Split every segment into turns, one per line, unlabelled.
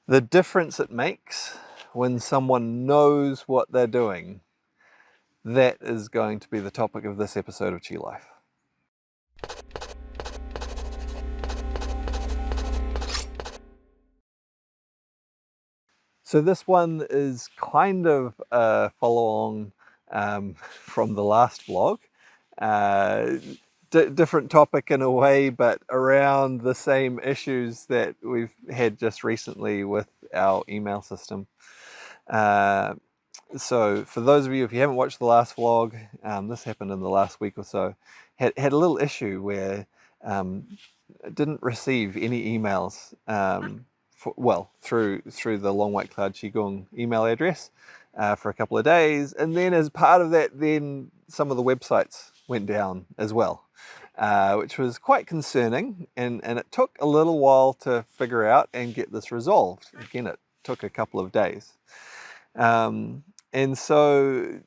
The difference it makes when someone knows what they're doing, that is going to be the topic of this episode of Chi Life. So this one is kind of a follow-on from the last vlog. Different topic in a way, but around the same issues that we've had just recently with our email system. So for those of you, if you haven't watched the last vlog, this happened in the last week or so, had a little issue where didn't receive any emails through the Long White Cloud Qigong email address for a couple of days, and then as part of that, then some of the websites went down as well, which was quite concerning, and it took a little while to figure out and get this resolved. Again, it took a couple of days. And so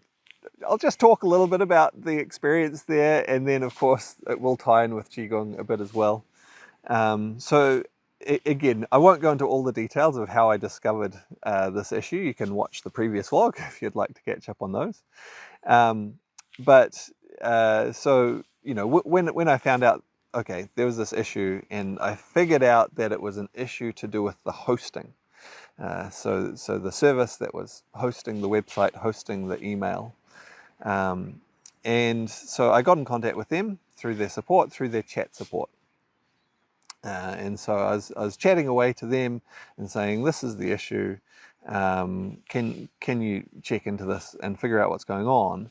I'll just talk a little bit about the experience there, and then of course it will tie in with Qigong a bit as well. Again, I won't go into all the details of how I discovered this issue. You can watch the previous vlog if you'd like to catch up on those. So, you know, when I found out, okay, there was this issue, and I figured out that it was an issue to do with the hosting. So the service that was hosting the website, hosting the email. And so I got in contact with them through their support, through their chat support. And so I was chatting away to them and saying, this is the issue. Can you check into this and figure out what's going on?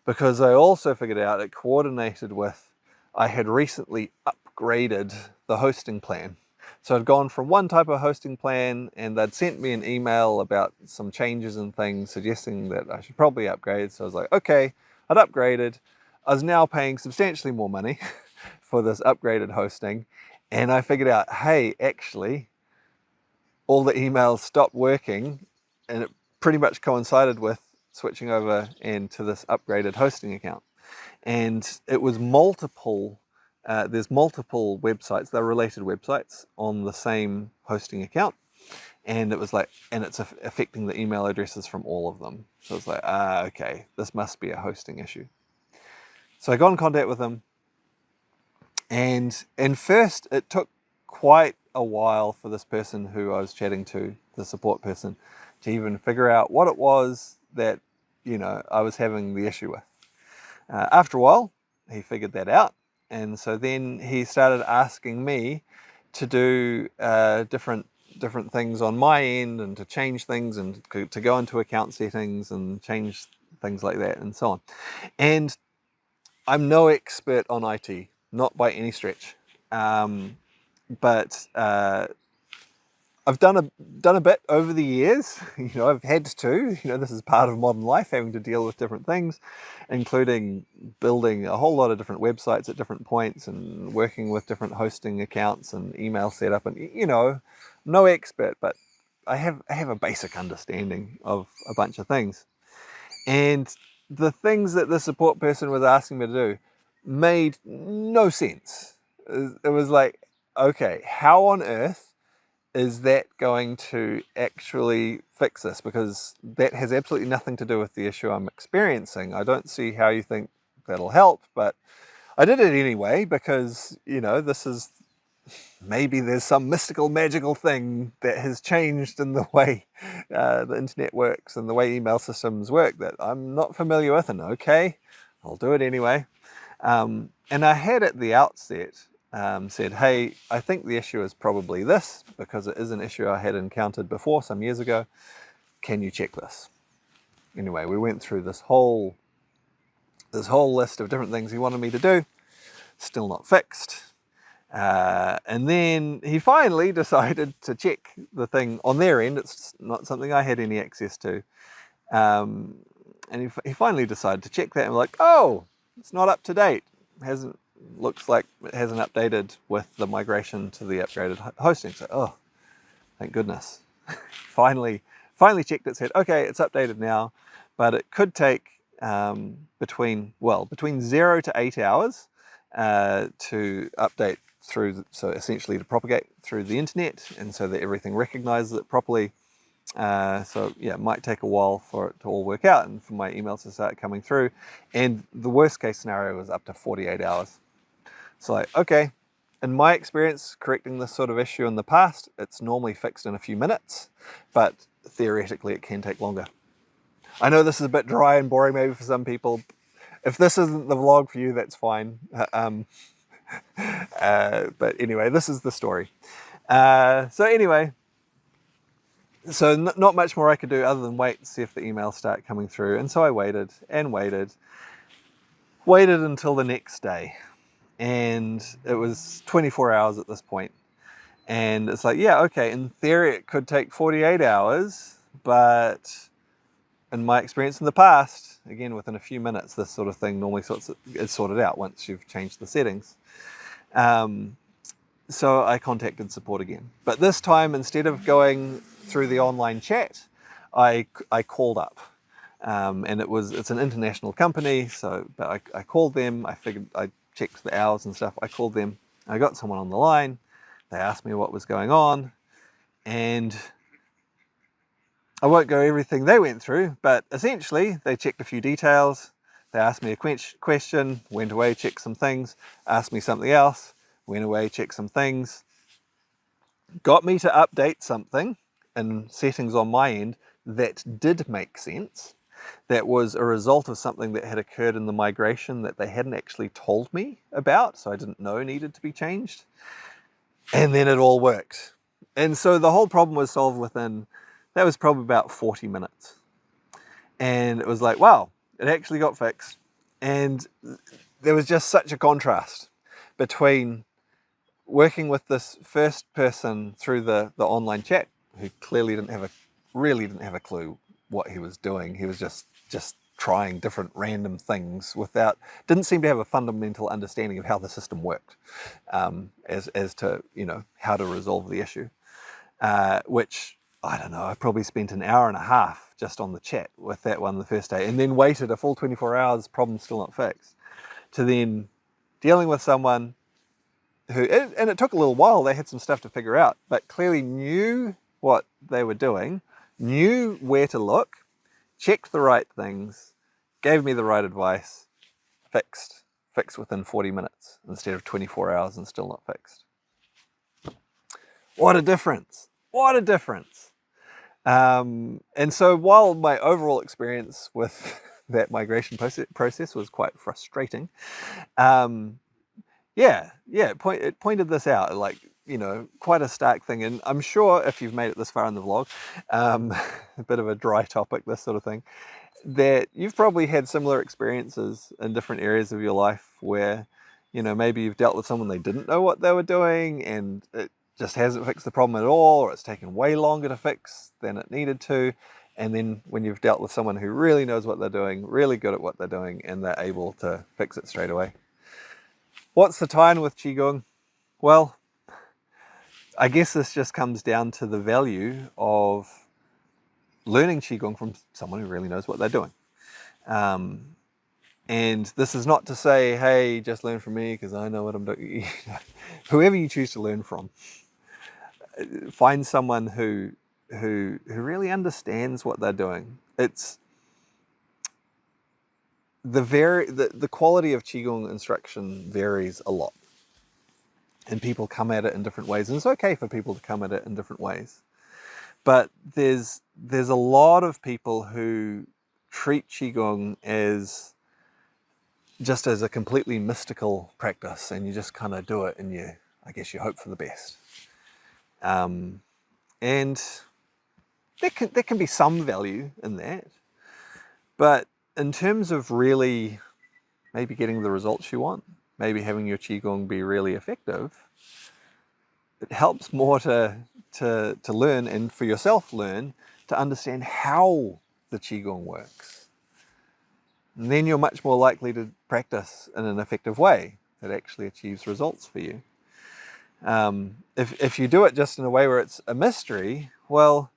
Because I also figured out it coordinated with, I had recently upgraded the hosting plan. So I'd gone from one type of hosting plan, and they'd sent me an email about some changes and things suggesting that I should probably upgrade. So I was like, okay, I'd upgraded. I was now paying substantially more money for this upgraded hosting. And I figured out, hey, actually, all the emails stopped working, and it pretty much coincided with switching over and to this upgraded hosting account. And it was multiple. There's multiple websites, they're related websites on the same hosting account. And it was like, and it's affecting the email addresses from all of them. So it's like, okay, this must be a hosting issue. So I got in contact with them. And first it took quite a while for this person who I was chatting to, the support person, to even figure out what it was that, you know, I was having the issue with. After a while, he figured that out. And so then he started asking me to do different things on my end, and to change things, and to go into account settings and change things like that, and so on. And I'm no expert on IT, not by any stretch, but I've done a bit over the years. You know, I've had to. You know, this is part of modern life, having to deal with different things, including building a whole lot of different websites at different points, and working with different hosting accounts and email setup. And, you know, no expert, but I have a basic understanding of a bunch of things. And the things that the support person was asking me to do made no sense. It was like, okay, how on earth is that going to actually fix this? Because that has absolutely nothing to do with the issue I'm experiencing. I don't see how you think that'll help, but I did it anyway, because, you know, this is, maybe there's some mystical, magical thing that has changed in the way the internet works and the way email systems work that I'm not familiar with, and okay, I'll do it anyway. And I had at the outset said, hey, I think the issue is probably this, because it is an issue I had encountered before some years ago. Can you check this? Anyway, we went through this whole list of different things he wanted me to do. Still not fixed. And then he finally decided to check the thing on their end. It's not something I had any access to. And he finally decided to check that, and we're like, oh, it's not up to date. Looks like it hasn't updated with the migration to the upgraded hosting. So, oh, thank goodness. finally checked it, said, okay, it's updated now, but it could take between 0 to 8 hours to update so essentially to propagate through the internet, and so that everything recognizes it properly. So yeah, it might take a while for it to all work out and for my emails to start coming through. And the worst case scenario was up to 48 hours. So like, okay, in my experience, correcting this sort of issue in the past, it's normally fixed in a few minutes, but theoretically it can take longer. I know this is a bit dry and boring maybe for some people. If this isn't the vlog for you, that's fine. But anyway, this is the story. So anyway, so not much more I could do other than wait and see if the emails start coming through. And so I waited and waited until the next day. And it was 24 hours at this point. And it's like, yeah, okay, in theory it could take 48 hours, but in my experience in the past, again, within a few minutes, this sort of thing normally is sorted out once you've changed the settings. So I contacted support again. But this time, instead of going through the online chat, I called up. And it's an international company, but I called them. I figured I checked the hours and stuff. I called them. I got someone on the line. They asked me what was going on, and I won't go everything they went through, but essentially they checked a few details. They asked me a question, went away, checked some things, asked me something else, went away, checked some things, got me to update something in settings on my end that did make sense. That was a result of something that had occurred in the migration that they hadn't actually told me about, so I didn't know needed to be changed. And then it all worked. And so the whole problem was solved that was probably about 40 minutes. And it was like, wow, it actually got fixed. And there was just such a contrast between working with this first person through the online chat, who clearly really didn't have a clue what he was doing. He was just trying different random things didn't seem to have a fundamental understanding of how the system worked, as to, how to resolve the issue, which, I don't know, I probably spent an hour and a half just on the chat with that one the first day, and then waited a full 24 hours, problem still not fixed, to then dealing with someone who, and it took a little while, they had some stuff to figure out, but clearly knew what they were doing, knew where to look, checked the right things, gave me the right advice, fixed within 40 minutes instead of 24 hours and still not fixed. What a difference. What a difference. And so while my overall experience with that migration process was quite frustrating, it pointed this out, like, quite a stark thing. And I'm sure if you've made it this far in the vlog, a bit of a dry topic, this sort of thing, that you've probably had similar experiences in different areas of your life where, maybe you've dealt with someone they didn't know what they were doing and it just hasn't fixed the problem at all, or it's taken way longer to fix than it needed to. And then when you've dealt with someone who really knows what they're doing, really good at what they're doing, and they're able to fix it straight away. What's the tie-in with Qigong? Well, I guess this just comes down to the value of learning Qigong from someone who really knows what they're doing. And this is not to say, hey, just learn from me because I know what I'm doing. Whoever you choose to learn from, find someone who really understands what they're doing. It's the quality of Qigong instruction varies a lot. And people come at it in different ways. And it's okay for people to come at it in different ways. But there's a lot of people who treat Qigong as just as a completely mystical practice, and you just kind of do it and I guess you hope for the best. And there can be some value in that. But in terms of really maybe getting the results you want, maybe having your Qigong be really effective, it helps more to learn, and for yourself learn, to understand how the Qigong works. And then you're much more likely to practice in an effective way that actually achieves results for you. If you do it just in a way where it's a mystery, well,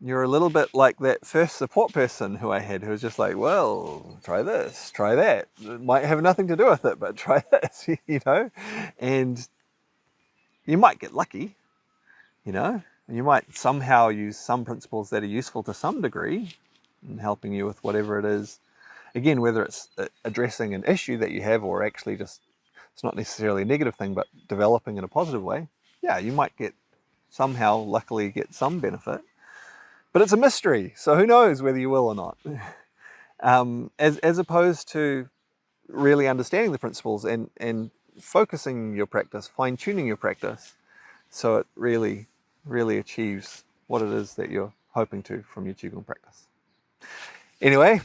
you're a little bit like that first support person who I had, who was just like, well, try this, try that. It might have nothing to do with it, but try this, And You might get lucky, you know, and you might somehow use some principles that are useful to some degree in helping you with whatever it is. Again, whether it's addressing an issue that you have or actually just, it's not necessarily a negative thing, but developing in a positive way. Yeah, you might somehow luckily get some benefit, but it's a mystery. So who knows whether you will or not. As opposed to really understanding the principles and focusing your practice, fine-tuning your practice, so it really, really achieves what it is that you're hoping to from your Qigong practice. Anyway,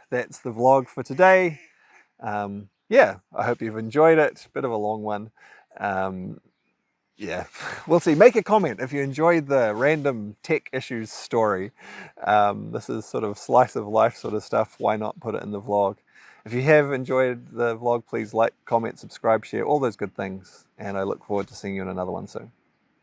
that's the vlog for today. Yeah, I hope you've enjoyed it. Bit of a long one. Yeah, we'll see. Make a comment if you enjoyed the random tech issues story. This is sort of slice of life sort of stuff. Why not put it in the vlog? If you have enjoyed the vlog, please like, comment, subscribe, share, all those good things. And I look forward to seeing you in another one soon.